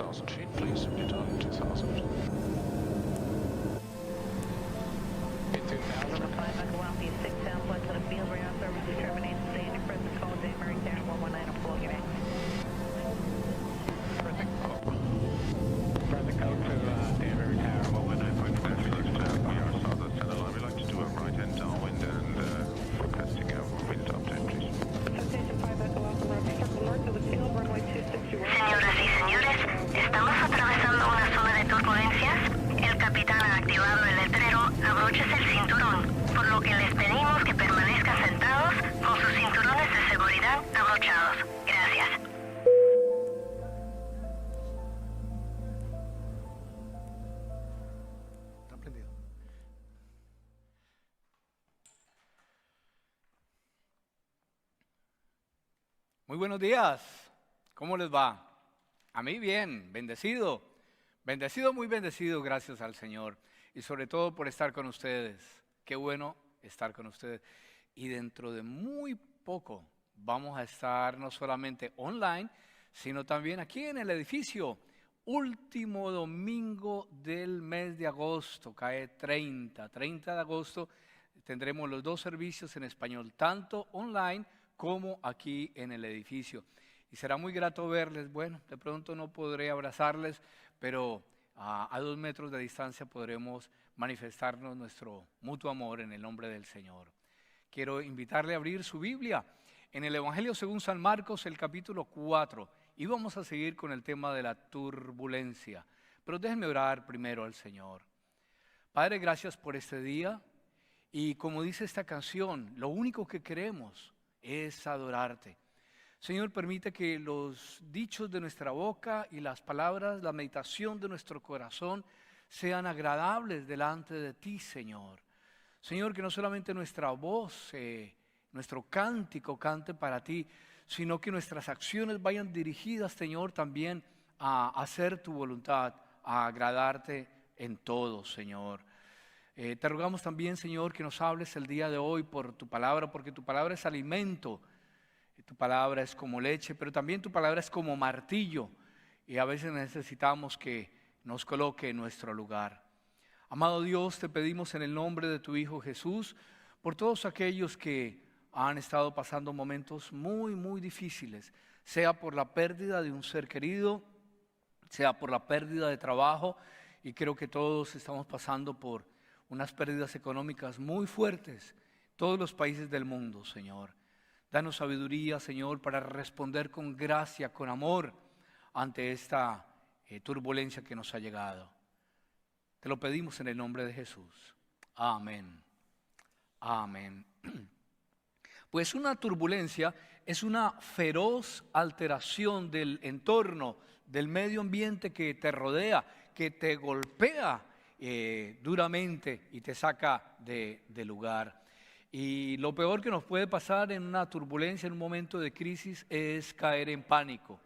2000 feet, please. Newton 2000. In 2000. Flight Echo Alpha 6 down, flight to the field, radar services terminating, stay in Present call, J. Murray Tower 119, I'm full, get back. Present code to Denver Tower 119.5. We are southwest channel. I would like to do a right-hand downwind and forecasting a wind update, please. Citation 5 Echo Alpha, Roger, circle north to the field, runway 26, you are. Señoras y señores, estamos atravesando una zona de turbulencias. El capitán ha activado el letrero "Abróchese el cinturón", por lo que les pedimos que permanezcan sentados con sus cinturones de seguridad abrochados. Gracias. Está prendido. Muy buenos días. ¿Cómo les va? A mí bien, bendecido. Bendecido, muy bendecido, gracias al Señor. Y sobre todo por estar con ustedes. Qué bueno estar con ustedes. Y dentro de muy poco vamos a estar no solamente online, sino también aquí en el edificio. Último domingo del mes de agosto, cae 30 de agosto, tendremos los dos servicios en español, tanto online como aquí en el edificio. Y será muy grato verles. Bueno, de pronto no podré abrazarles, pero a 2 metros de distancia podremos manifestarnos nuestro mutuo amor en el nombre del Señor. Quiero invitarle a abrir su Biblia en el Evangelio según San Marcos, el capítulo 4. Y vamos a seguir con el tema de la turbulencia. Pero déjenme orar primero al Señor. Padre, gracias por este día. Y como dice esta canción, lo único que queremos es adorarte. Señor, permite que los dichos de nuestra boca y las palabras, la meditación de nuestro corazón sean agradables delante de ti, Señor. Señor, que no solamente nuestra voz, nuestro cántico cante para ti, sino que nuestras acciones vayan dirigidas, Señor, también a hacer tu voluntad, a agradarte en todo, Señor. Te rogamos también, Señor, que nos hables el día de hoy por tu palabra, porque tu palabra es alimento. Tu palabra es como leche, pero también tu palabra es como martillo y a veces necesitamos que nos coloque en nuestro lugar. Amado Dios, te pedimos en el nombre de tu Hijo Jesús por todos aquellos que han estado pasando momentos muy difíciles, sea por la pérdida de un ser querido, sea por la pérdida de trabajo, y creo que todos estamos pasando por unas pérdidas económicas muy fuertes, todos los países del mundo, Señor. Danos sabiduría, Señor, para responder con gracia, con amor ante esta turbulencia que nos ha llegado. Te lo pedimos en el nombre de Jesús. Amén. Amén. Pues una turbulencia es una feroz alteración del entorno, del medio ambiente que te rodea, que te golpea duramente y te saca de lugar. Y lo peor que nos puede pasar en una turbulencia, en un momento de crisis, es caer en pánico.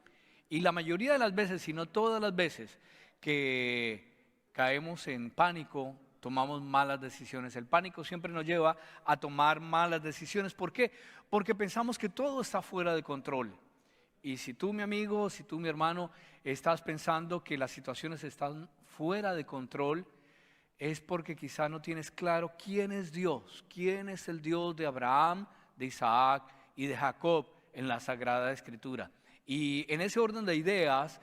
Y la mayoría de las veces, si no todas las veces, que caemos en pánico, tomamos malas decisiones. El pánico siempre nos lleva a tomar malas decisiones. ¿Por qué? Porque pensamos que todo está fuera de control. Y si tú, mi amigo, si tú, mi hermano, estás pensando que las situaciones están fuera de control, es porque quizá no tienes claro quién es Dios, quién es el Dios de Abraham, de Isaac y de Jacob en la Sagrada Escritura. Y en ese orden de ideas,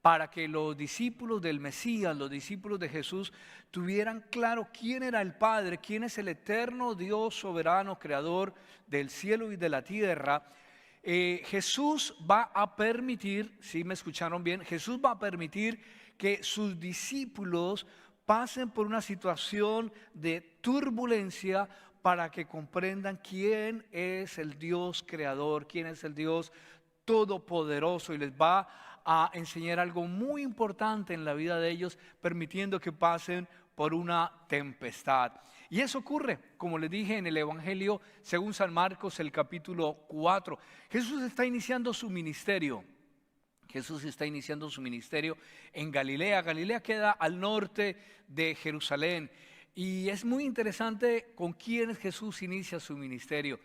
para que los discípulos del Mesías, los discípulos de Jesús, tuvieran claro quién era el Padre, quién es el eterno Dios soberano, creador del cielo y de la tierra, Jesús va a permitir, si me escucharon bien, Jesús va a permitir que sus discípulos pasen por una situación de turbulencia para que comprendan quién es el Dios creador, quién es el Dios todopoderoso, y les va a enseñar algo muy importante en la vida de ellos, permitiendo que pasen por una tempestad. Y eso ocurre, como les dije, en el Evangelio según San Marcos, el capítulo 4. Jesús está iniciando su ministerio. Jesús está iniciando su ministerio en Galilea. Galilea queda al norte de Jerusalén. Y es muy interesante con quién Jesús inicia su ministerio.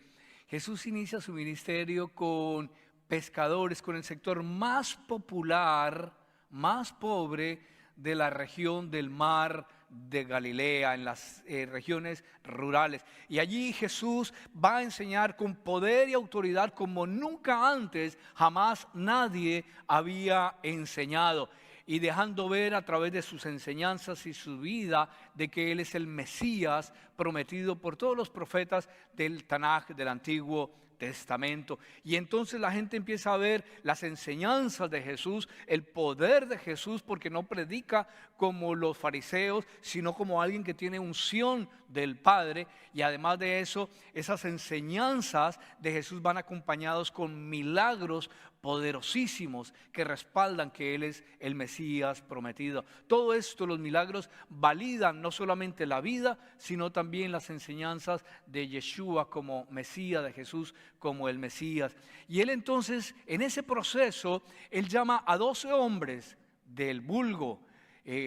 Jesús inicia su ministerio con pescadores, con el sector más popular más pobre de la región del mar de Galilea, en las regiones rurales. Y allí Jesús va a enseñar con poder y autoridad como nunca antes, jamás nadie había enseñado. Y dejando ver a través de sus enseñanzas y su vida de que Él es el Mesías prometido por todos los profetas del Tanaj, del Antiguo Testamento. Y entonces la gente empieza a ver las enseñanzas de Jesús, el poder de Jesús, porque no predica como los fariseos, sino como alguien que tiene unción del Padre. Y además de eso, esas enseñanzas de Jesús van acompañados con milagros poderosísimos que respaldan que Él es el Mesías prometido. Todo esto, los milagros, validan no solamente la vida, sino también las enseñanzas de Yeshua como Mesías, de Jesús como el Mesías. Y Él entonces, en ese proceso, Él llama a 12 hombres del vulgo,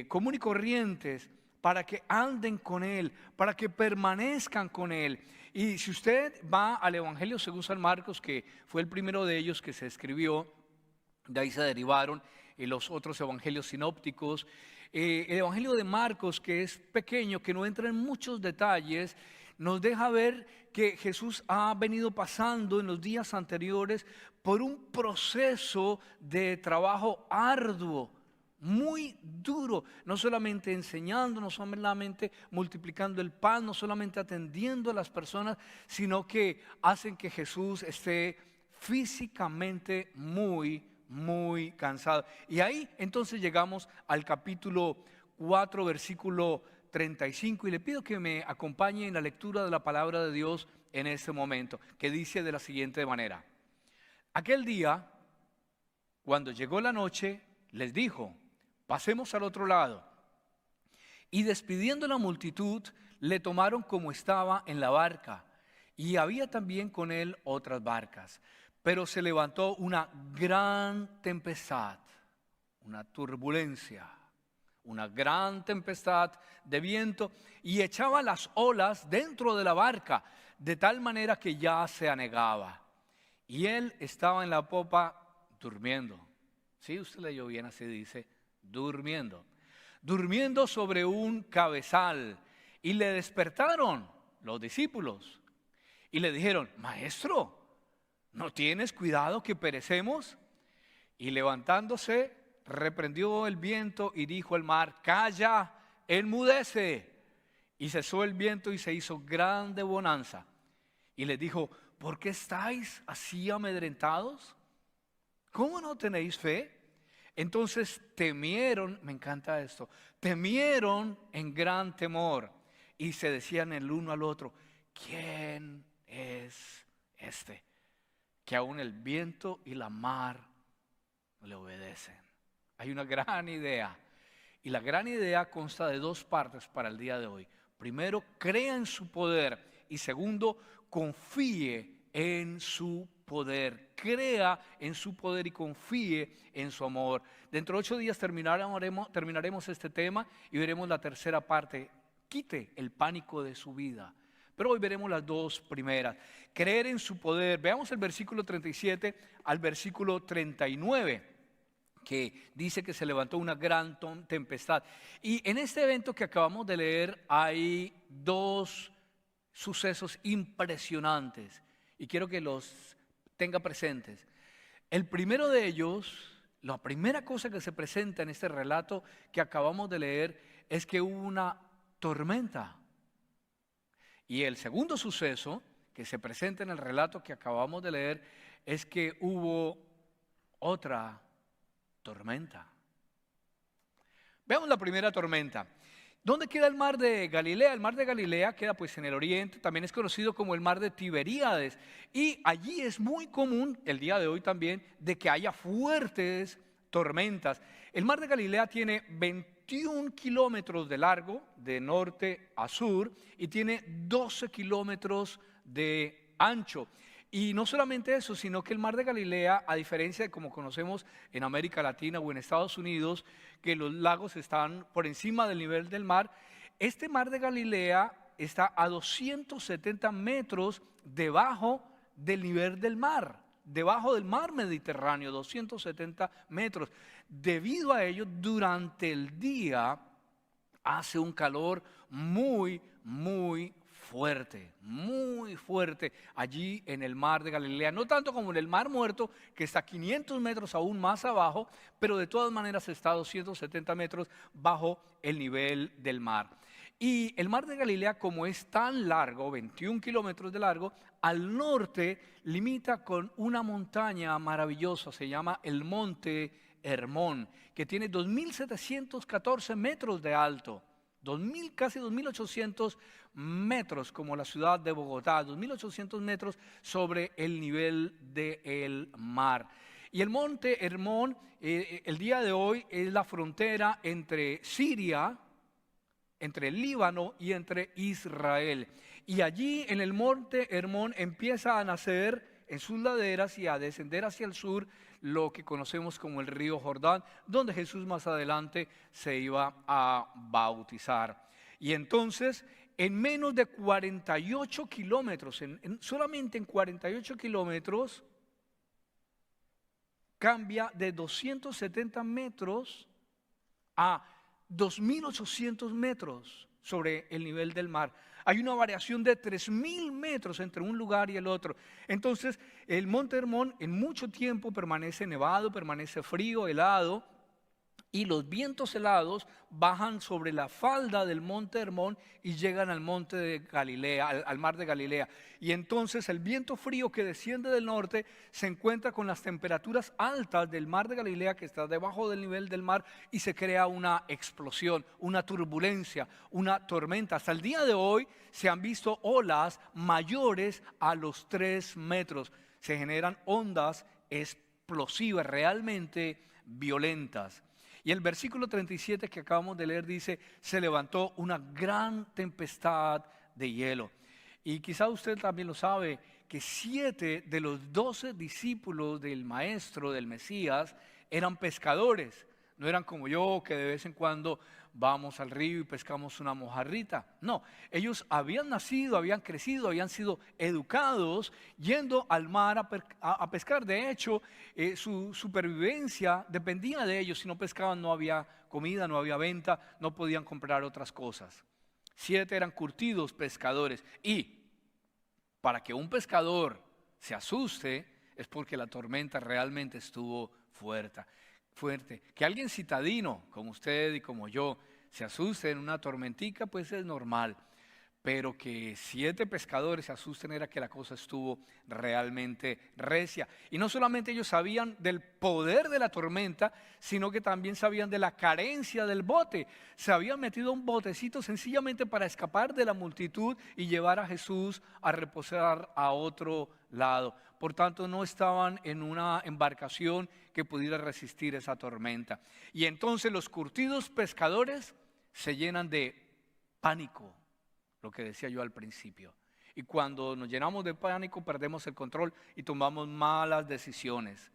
común y corrientes, para que anden con Él, para que permanezcan con Él. Y si usted va al Evangelio según San Marcos, que fue el primero de ellos que se escribió, de ahí se derivaron los otros evangelios sinópticos. El Evangelio de Marcos, que es pequeño, que no entra en muchos detalles, nos deja ver que Jesús ha venido pasando en los días anteriores por un proceso de trabajo arduo, muy duro, no solamente enseñando, no solamente multiplicando el pan, no solamente atendiendo a las personas, sino que hacen que Jesús esté físicamente muy cansado. Y ahí entonces llegamos al capítulo 4, versículo 35, y le pido que me acompañe en la lectura de la palabra de Dios en este momento, que dice de la siguiente manera: aquel día, cuando llegó la noche, les dijo: pasemos al otro lado. Y despidiendo la multitud, le tomaron como estaba en la barca, y había también con él otras barcas. Pero se levantó una gran tempestad, una turbulencia, una gran tempestad de viento, y echaba las olas dentro de la barca, de tal manera que ya se anegaba. Y él estaba en la popa durmiendo. Sí, usted leyó bien, así dice, durmiendo sobre un cabezal. Y le despertaron los discípulos y le dijeron: maestro, ¿no tienes cuidado que perecemos? Y levantándose, reprendió el viento y dijo al mar: calla, enmudece. Y cesó el viento y se hizo grande bonanza. Y les dijo: ¿por qué estáis así amedrentados? ¿Cómo no tenéis fe? Entonces temieron, me encanta esto, temieron en gran temor y se decían el uno al otro: ¿quién es este que aún el viento y la mar le obedecen? Hay una gran idea, y la gran idea consta de dos partes para el día de hoy. Primero, crea en su poder, y segundo, confíe en su poder. Crea en su poder y confíe en su amor. Dentro de 8 días terminaremos este tema y veremos la tercera parte. Quite el pánico de su vida. Pero hoy veremos las dos primeras. Creer en su poder. Veamos el versículo 37 al versículo 39, que dice que se levantó una gran tempestad. Y en este evento que acabamos de leer hay dos sucesos impresionantes, y quiero que los tenga presentes. El primero de ellos, la primera cosa que se presenta en este relato que acabamos de leer, es que hubo una tormenta. Y el segundo suceso que se presenta en el relato que acabamos de leer es que hubo otra tormenta. Veamos la primera tormenta. ¿Dónde queda el mar de Galilea? El mar de Galilea queda pues en el oriente, también es conocido como el mar de Tiberíades, y allí es muy común, el día de hoy también, de que haya fuertes tormentas. El mar de Galilea tiene 21 kilómetros de largo, de norte a sur, y tiene 12 kilómetros de ancho. Y no solamente eso, sino que el mar de Galilea, a diferencia de como conocemos en América Latina o en Estados Unidos, que los lagos están por encima del nivel del mar, este mar de Galilea está a 270 metros debajo del nivel del mar. debajo del mar Mediterráneo, 270 metros. Debido a ello, durante el día hace un calor muy fuerte allí en el mar de Galilea. No tanto como en el mar Muerto, que está 500 metros aún más abajo, pero de todas maneras está a 270 metros bajo el nivel del mar. Y el mar de Galilea, como es tan largo, 21 kilómetros de largo, al norte limita con una montaña maravillosa, se llama el Monte Hermón, que tiene 2.714 metros de alto, casi 2.800 metros, como la ciudad de Bogotá, 2.800 metros sobre el nivel del mar. Y el Monte Hermón, el día de hoy, es la frontera entre Siria, entre el Líbano y entre Israel. Y allí en el Monte Hermón empieza a nacer en sus laderas y a descender hacia el sur lo que conocemos como el río Jordán, donde Jesús más adelante se iba a bautizar. Y entonces, en menos de 48 kilómetros, solamente en 48 kilómetros, cambia de 270 metros a 2.800 metros sobre el nivel del mar. Hay una variación de 3.000 metros entre un lugar y el otro. Entonces, el Monte Hermón en mucho tiempo permanece nevado, permanece frío, helado, y los vientos helados bajan sobre la falda del Monte Hermón y llegan al monte de Galilea, al mar de Galilea. Y entonces el viento frío que desciende del norte se encuentra con las temperaturas altas del mar de Galilea, que está debajo del nivel del mar, y se crea una explosión, una turbulencia, una tormenta. Hasta el día de hoy se han visto olas mayores a los 3 metros. Se generan ondas explosivas, realmente violentas. Y el versículo 37 que acabamos de leer dice, se levantó una gran tempestad de hielo. Y quizá usted también lo sabe, que 7 de los 12 discípulos del maestro, del Mesías, eran pescadores. No eran como yo, que de vez en cuando vamos al río y pescamos una mojarrita. No, ellos habían nacido, habían crecido, habían sido educados yendo al mar a pescar. De hecho, su supervivencia dependía de ellos. Si no pescaban no había comida, no había venta, no podían comprar otras cosas. 7 eran curtidos pescadores. Y para que un pescador se asuste es porque la tormenta realmente estuvo fuerte. Que alguien citadino como usted y como yo se asuste en una tormentica, pues es normal. Pero que 7 pescadores se asusten era que la cosa estuvo realmente recia. Y no solamente ellos sabían del poder de la tormenta, sino que también sabían de la carencia del bote. Se habían metido un botecito sencillamente para escapar de la multitud y llevar a Jesús a reposar a otro lado. Por tanto, no estaban en una embarcación que pudiera resistir esa tormenta. Y entonces los curtidos pescadores se llenan de pánico. Lo que decía yo al principio. Y cuando nos llenamos de pánico perdemos el control y tomamos malas decisiones.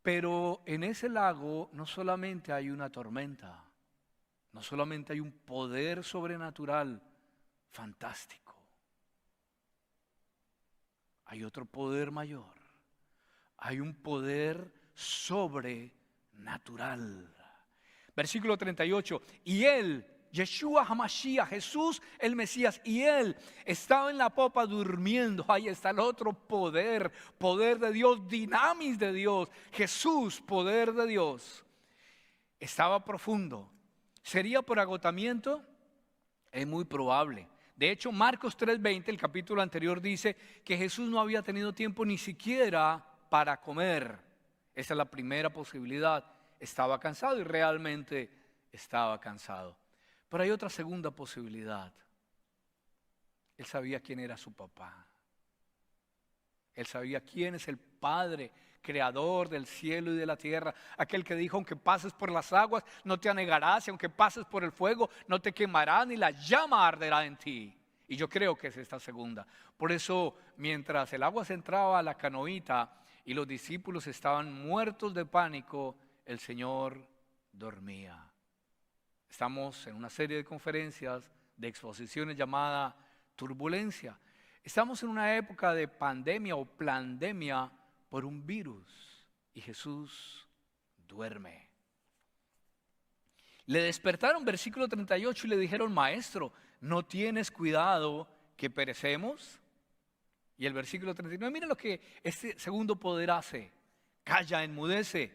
Pero en ese lago no solamente hay una tormenta, no solamente hay un poder sobrenatural fantástico. Hay otro poder mayor. Hay un poder sobrenatural. Versículo 38. Y él, Yeshua HaMashiach, Jesús el Mesías, y él estaba en la popa durmiendo. Ahí está el otro poder, poder de Dios, dinamis de Dios. Jesús, poder de Dios. Estaba profundo. ¿Sería por agotamiento? Es muy probable. De hecho, Marcos 3:20, el capítulo anterior, dice que Jesús no había tenido tiempo ni siquiera para comer. Esa es la primera posibilidad. Estaba cansado y realmente estaba cansado. Pero hay otra segunda posibilidad. Él sabía quién era su papá. Él sabía quién es el Padre, creador del cielo y de la tierra. Aquel que dijo, aunque pases por las aguas, no te anegarás. Y aunque pases por el fuego, no te quemará, ni la llama arderá en ti. Y yo creo que es esta segunda. Por eso, mientras el agua se entraba a la canoita y los discípulos estaban muertos de pánico, el Señor dormía. Estamos en una serie de conferencias, de exposiciones llamada Turbulencia. Estamos en una época de pandemia o plandemia por un virus y Jesús duerme. Le despertaron, versículo 38, y le dijeron: Maestro, ¿no tienes cuidado que perecemos? Y el versículo 39, mira lo que este segundo poder hace: calla, enmudece.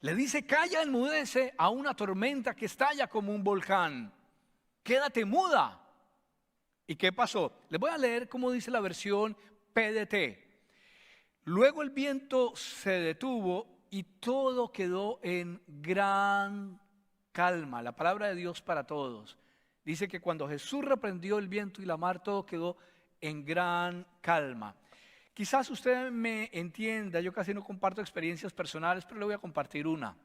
Le dice: calla, enmudece a una tormenta que estalla como un volcán. Quédate muda. ¿Y qué pasó? Les voy a leer cómo dice la versión PDT. Luego el viento se detuvo y todo quedó en gran calma. La palabra de Dios para todos. Dice que cuando Jesús reprendió el viento y la mar, todo quedó en gran calma. Quizás usted me entienda, yo casi no comparto experiencias personales, pero le voy a compartir una.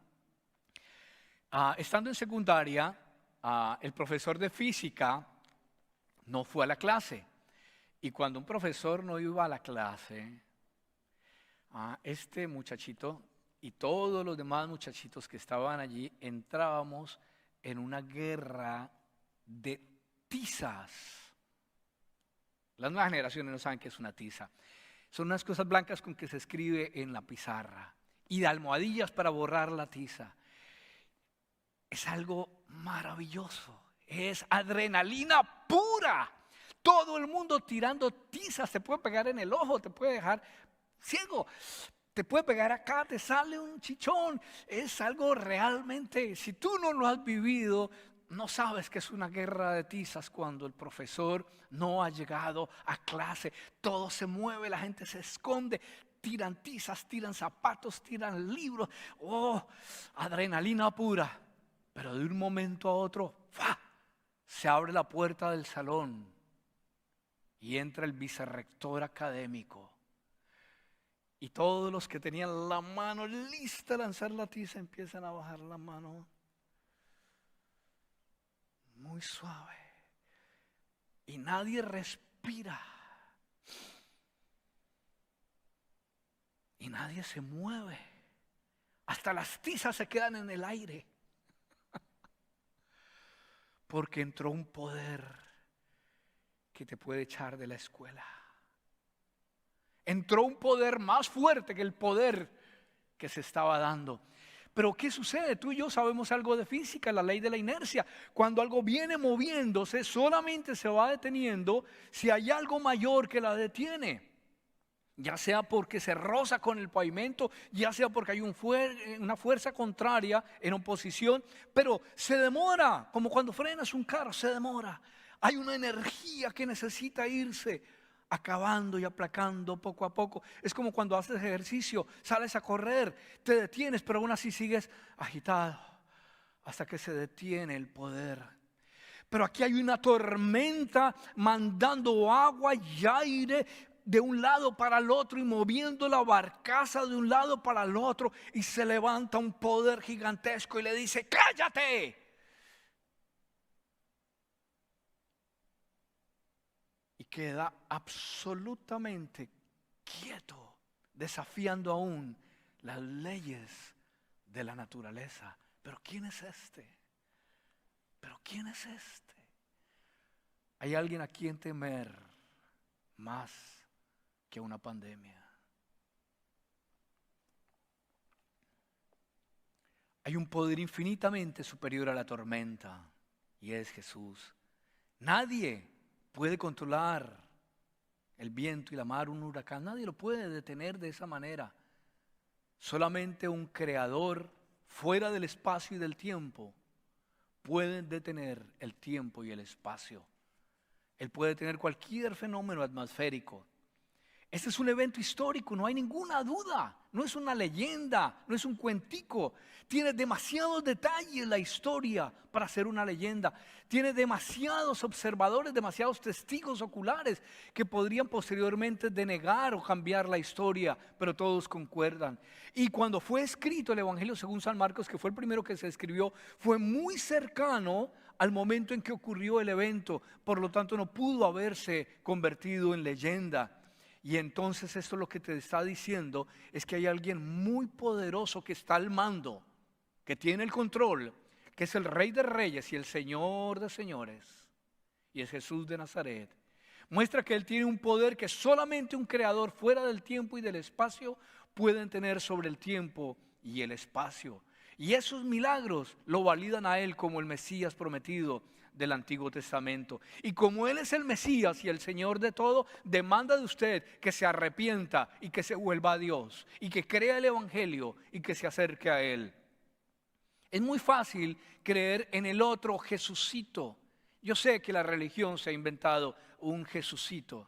Estando en secundaria, el profesor de física no fue a la clase. Y cuando un profesor no iba a la clase, este muchachito y todos los demás muchachitos que estaban allí entrábamos en una guerra de tizas. Las nuevas generaciones no saben qué es una tiza. Son unas cosas blancas con que se escribe en la pizarra y de almohadillas para borrar la tiza. Es algo maravilloso. Es adrenalina pura. Todo el mundo tirando tizas. Te puede pegar en el ojo, te puede dejar ciego, te puede pegar acá, te sale un chichón. Es algo realmente, si tú no lo has vivido, no sabes que es una guerra de tizas cuando el profesor no ha llegado a clase. Todo se mueve, la gente se esconde, tiran tizas, tiran zapatos, tiran libros. Oh, adrenalina pura. Pero de un momento a otro, ¡fua!, se abre la puerta del salón y entra el vicerrector académico. Y todos los que tenían la mano lista a lanzar la tiza empiezan a bajar la mano muy suave. Y nadie respira. Y nadie se mueve. Hasta las tizas se quedan en el aire. Porque entró un poder que te puede echar de la escuela. Entró un poder más fuerte que el poder que se estaba dando. Pero ¿qué sucede? Tú y yo sabemos algo de física, la ley de la inercia. Cuando algo viene moviéndose, solamente se va deteniendo si hay algo mayor que la detiene. Ya sea porque se roza con el pavimento, ya sea porque hay una fuerza contraria en oposición, pero se demora, como cuando frenas un carro, se demora. Hay una energía que necesita irse acabando y aplacando poco a poco. Es como cuando haces ejercicio, sales a correr, te detienes, pero aún así sigues agitado hasta que se detiene el poder. Pero aquí hay una tormenta mandando agua y aire de un lado para el otro y moviendo la barcaza de un lado para el otro, y se levanta un poder gigantesco y le dice: ¡cállate! Y queda absolutamente quieto, desafiando aún las leyes de la naturaleza. ¿Pero quién es este? ¿Pero quién es este? Hay alguien a quien temer más que una pandemia. Hay un poder infinitamente superior a la tormenta, y es Jesús. Nadie puede controlar el viento y la mar, un huracán. Nadie lo puede detener de esa manera. Solamente un creador fuera del espacio y del tiempo puede detener el tiempo y el espacio. Él puede detener cualquier fenómeno atmosférico. Este es un evento histórico, no hay ninguna duda. No es una leyenda, no es un cuentico. Tiene demasiados detalles la historia para ser una leyenda. Tiene demasiados observadores, demasiados testigos oculares que podrían posteriormente denegar o cambiar la historia, pero todos concuerdan. Y cuando fue escrito el Evangelio según San Marcos, que fue el primero que se escribió, fue muy cercano al momento en que ocurrió el evento. Por lo tanto, no pudo haberse convertido en leyenda. Y entonces esto lo que te está diciendo es que hay alguien muy poderoso que está al mando, que tiene el control, que es el Rey de Reyes y el Señor de Señores, y es Jesús de Nazaret. Muestra que Él tiene un poder que solamente un creador fuera del tiempo y del espacio pueden tener sobre el tiempo y el espacio. Y esos milagros lo validan a Él como el Mesías prometido del Antiguo Testamento. Y como Él es el Mesías y el Señor de todo, demanda de usted que se arrepienta y que se vuelva a Dios, y que crea el Evangelio y que se acerque a Él. Es muy fácil creer en el otro Jesucito. Yo sé que la religión se ha inventado un Jesucito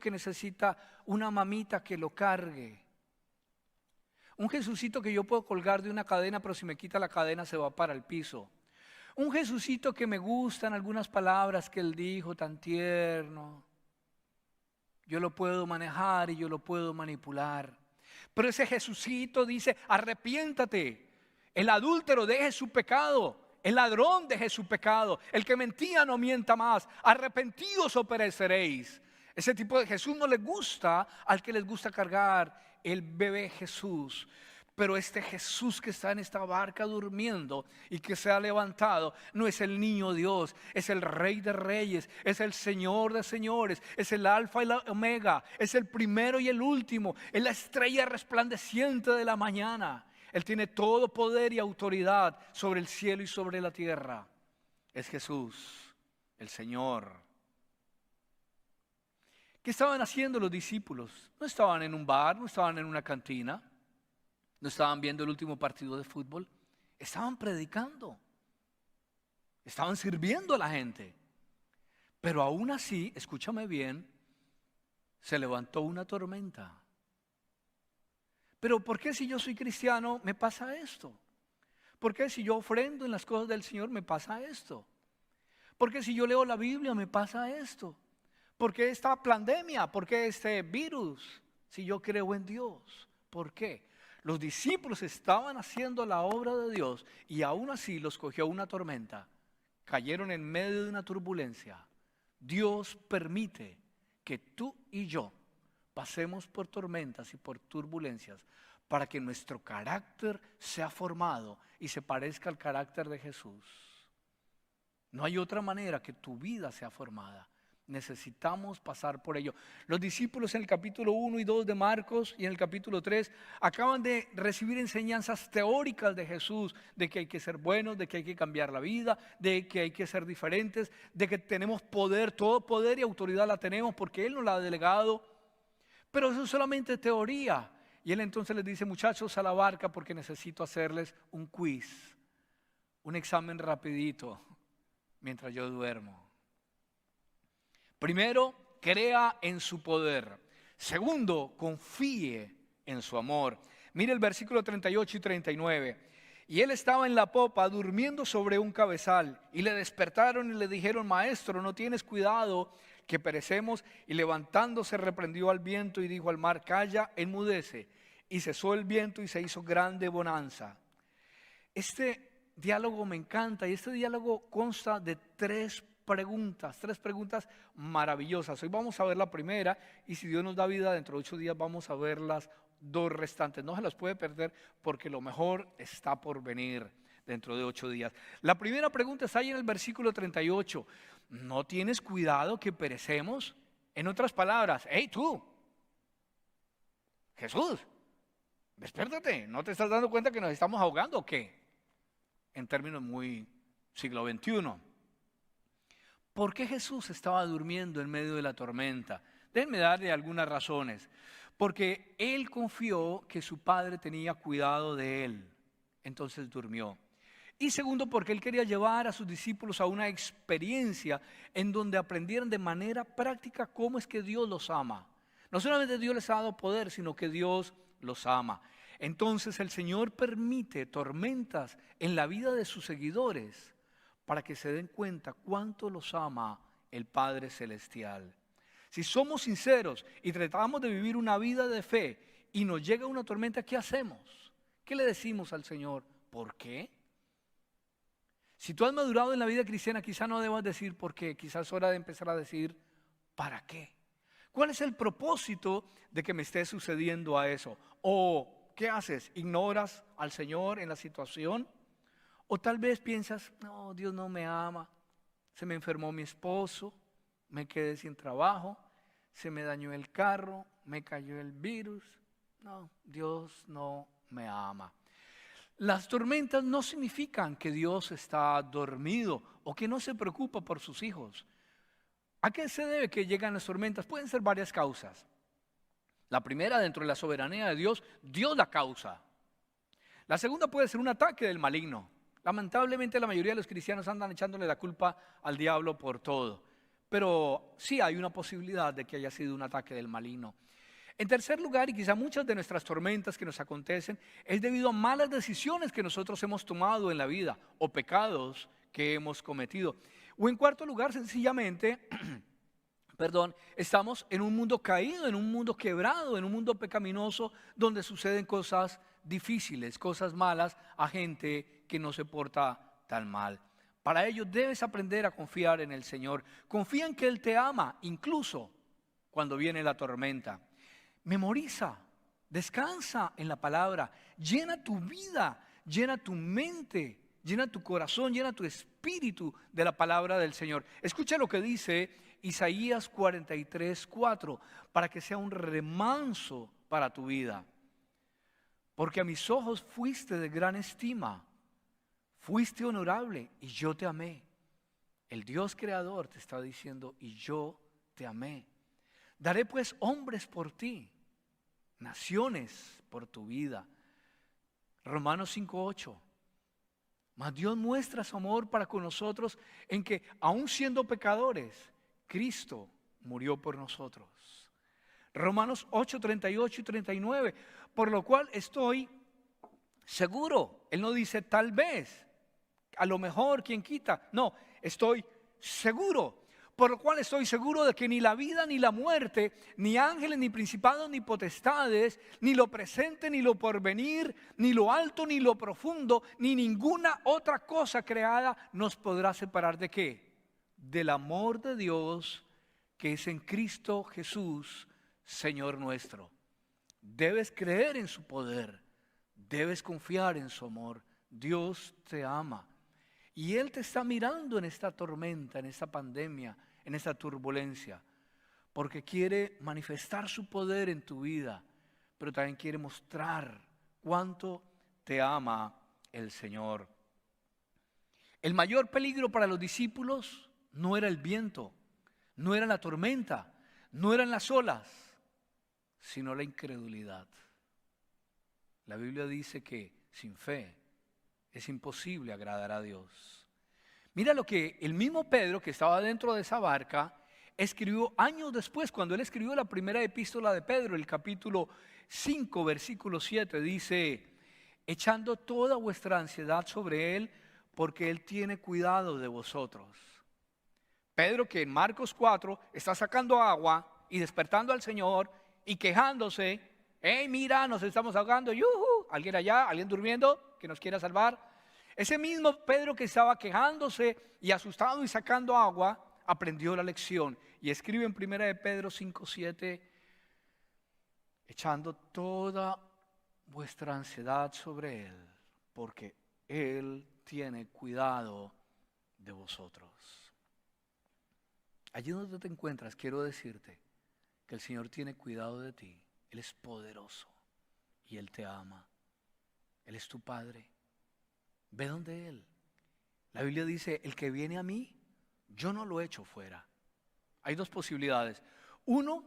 que necesita una mamita que lo cargue. Un Jesucito que yo puedo colgar de una cadena, pero si me quita la cadena se va para el piso. Un Jesucito que me gustan algunas palabras que Él dijo, tan tierno. Yo lo puedo manejar y yo lo puedo manipular. Pero ese Jesucito dice, arrepiéntate. El adúltero deje su pecado. El ladrón deje su pecado. El que mentía no mienta más. Arrepentidos o pereceréis. Ese tipo de Jesús no le gusta al que les gusta cargar el bebé Jesús. Pero este Jesús que está en esta barca durmiendo y que se ha levantado no es el niño Dios, es el Rey de Reyes, es el Señor de Señores, es el Alfa y la Omega, es el primero y el último, es la estrella resplandeciente de la mañana. Él tiene todo poder y autoridad sobre el cielo y sobre la tierra. Es Jesús, el Señor. ¿Qué estaban haciendo los discípulos? No estaban en un bar, no estaban en una cantina. No estaban viendo el último partido de fútbol, estaban predicando, estaban sirviendo a la gente. Pero aún así, escúchame bien, se levantó una tormenta. Pero ¿por qué si yo soy cristiano me pasa esto? ¿Por qué si yo ofrendo en las cosas del Señor me pasa esto? ¿Por qué si yo leo la Biblia me pasa esto? ¿Por qué esta pandemia? ¿Por qué este virus? Si yo creo en Dios, ¿por qué? Los discípulos estaban haciendo la obra de Dios y aún así los cogió una tormenta. Cayeron en medio de una turbulencia. Dios permite que tú y yo pasemos por tormentas y por turbulencias para que nuestro carácter sea formado y se parezca al carácter de Jesús. No hay otra manera que tu vida sea formada. Necesitamos pasar por ello. Los discípulos en el capítulo 1 y 2 de Marcos y en el capítulo 3 acaban de recibir enseñanzas teóricas de Jesús, de que hay que ser buenos, de que hay que cambiar la vida, de que hay que ser diferentes, de que tenemos poder, todo poder y autoridad la tenemos porque Él nos la ha delegado. Pero eso es solamente teoría. Y Él entonces les dice, muchachos, a la barca porque necesito hacerles un quiz, un examen rapidito mientras yo duermo. Primero, crea en su poder. Segundo, confíe en su amor. Mire el versículo 38 y 39. Y él estaba en la popa durmiendo sobre un cabezal. Y le despertaron y le dijeron, maestro, ¿no tienes cuidado que perecemos? Y levantándose reprendió al viento y dijo al mar, calla, enmudece. Y cesó el viento y se hizo grande bonanza. Este diálogo me encanta y este diálogo consta de tres preguntas maravillosas. Hoy vamos a ver la primera y si Dios nos da vida dentro de 8 días vamos a ver las 2 restantes. No se las puede perder porque lo mejor está por venir dentro de 8 días. La primera pregunta está ahí en el versículo 38. ¿No tienes cuidado que perecemos? En otras palabras, hey tú, Jesús, despiértate, ¿no te estás dando cuenta que nos estamos ahogando o qué? En términos muy siglo XXI. ¿Por qué Jesús estaba durmiendo en medio de la tormenta? Déjenme darle algunas razones. Porque Él confió que su Padre tenía cuidado de Él, entonces durmió. Y segundo, porque Él quería llevar a sus discípulos a una experiencia en donde aprendieran de manera práctica cómo es que Dios los ama. No solamente Dios les ha dado poder, sino que Dios los ama. Entonces el Señor permite tormentas en la vida de sus seguidores para que se den cuenta cuánto los ama el Padre Celestial. Si somos sinceros y tratamos de vivir una vida de fe y nos llega una tormenta, ¿qué hacemos? ¿Qué le decimos al Señor? ¿Por qué? Si tú has madurado en la vida cristiana, quizá no debas decir por qué, quizás es hora de empezar a decir ¿para qué? ¿Cuál es el propósito de que me esté sucediendo a eso? ¿O qué haces? ¿Ignoras al Señor en la situación? O tal vez piensas, no, Dios no me ama, se me enfermó mi esposo, me quedé sin trabajo, se me dañó el carro, me cayó el virus. No, Dios no me ama. Las tormentas no significan que Dios está dormido o que no se preocupa por sus hijos. ¿A qué se debe que llegan las tormentas? Pueden ser varias causas. La primera, dentro de la soberanía de Dios, Dios la causa. La segunda puede ser un ataque del maligno. Lamentablemente la mayoría de los cristianos andan echándole la culpa al diablo por todo. Pero sí hay una posibilidad de que haya sido un ataque del maligno. En tercer lugar, y quizá muchas de nuestras tormentas que nos acontecen, es debido a malas decisiones que nosotros hemos tomado en la vida o pecados que hemos cometido. O en cuarto lugar, sencillamente, estamos en un mundo caído, en un mundo quebrado, en un mundo pecaminoso, donde suceden cosas difíciles, cosas malas a gente que no se porta tan mal. Para ello debes aprender a confiar en el Señor. Confía en que Él te ama, incluso cuando viene la tormenta. Memoriza, descansa en la palabra, llena tu vida, llena tu mente, llena tu corazón, llena tu espíritu de la palabra del Señor. Escucha lo que dice Isaías 43:4, para que sea un remanso para tu vida. Porque a mis ojos fuiste de gran estima, fuiste honorable y yo te amé. El Dios creador te está diciendo, y yo te amé. Daré pues hombres por ti, naciones por tu vida. Romanos 5:8. Mas Dios muestra su amor para con nosotros en que, aun siendo pecadores, Cristo murió por nosotros. Romanos 8:38 y 39. Por lo cual estoy seguro. Él no dice tal vez, a lo mejor, quién quita. No, estoy seguro. Por lo cual estoy seguro de que ni la vida ni la muerte, ni ángeles, ni principados, ni potestades, ni lo presente, ni lo porvenir, ni lo alto, ni lo profundo, ni ninguna otra cosa creada nos podrá separar ¿de qué? Del amor de Dios que es en Cristo Jesús, Señor nuestro. Debes creer en su poder, debes confiar en su amor. Dios te ama. Y Él te está mirando en esta tormenta, en esta pandemia, en esta turbulencia, porque quiere manifestar su poder en tu vida, pero también quiere mostrar cuánto te ama el Señor. El mayor peligro para los discípulos no era el viento, no era la tormenta, no eran las olas, sino la incredulidad. La Biblia dice que sin fe es imposible agradar a Dios. Mira lo que el mismo Pedro, que estaba dentro de esa barca, escribió años después, cuando él escribió la primera epístola de Pedro, el capítulo 5, versículo 7, dice: echando toda vuestra ansiedad sobre Él, porque Él tiene cuidado de vosotros. Pedro, que en Marcos 4 está sacando agua y despertando al Señor y quejándose: hey, mira, nos estamos ahogando, ¡yuhu! ¿Alguien allá? ¿Alguien durmiendo que nos quiera salvar? Ese mismo Pedro que estaba quejándose y asustado y sacando agua, aprendió la lección y escribe en 1 de Pedro 5:7: echando toda vuestra ansiedad sobre Él, porque Él tiene cuidado de vosotros. Allí donde te encuentras, quiero decirte que el Señor tiene cuidado de ti. Él es poderoso y Él te ama. Él es tu Padre. Ve donde Él. La Biblia dice: el que viene a mí, yo no lo echo fuera. Hay dos posibilidades. Uno,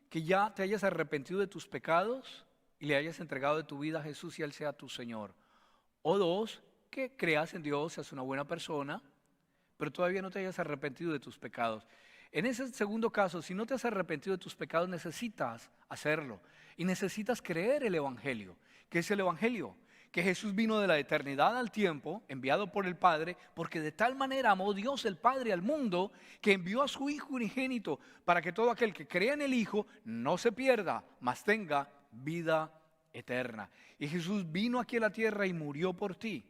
que ya te hayas arrepentido de tus pecados y le hayas entregado de tu vida a Jesús y Él sea tu Señor. O dos, que creas en Dios, seas una buena persona, pero todavía no te hayas arrepentido de tus pecados. En ese segundo caso, si no te has arrepentido de tus pecados, necesitas hacerlo. Y necesitas creer el Evangelio. ¿Qué es el Evangelio? Que Jesús vino de la eternidad al tiempo, enviado por el Padre, porque de tal manera amó Dios el Padre al mundo, que envió a su Hijo unigénito, para que todo aquel que crea en el Hijo no se pierda, mas tenga vida eterna. Y Jesús vino aquí a la tierra y murió por ti.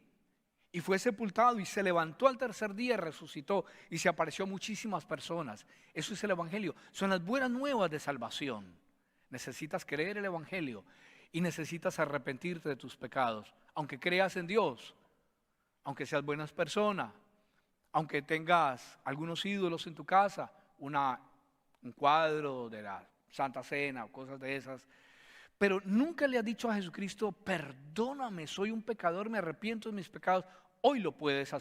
Y fue sepultado y se levantó al tercer día, resucitó y se apareció a muchísimas personas. Eso es el Evangelio, son las buenas nuevas de salvación. Necesitas creer el Evangelio y necesitas arrepentirte de tus pecados. Aunque creas en Dios, aunque seas buena persona, aunque tengas algunos ídolos en tu casa un cuadro de la Santa Cena o cosas de esas, pero nunca le has dicho a Jesucristo, perdóname, soy un pecador, me arrepiento de mis pecados, hoy lo puedes hacer.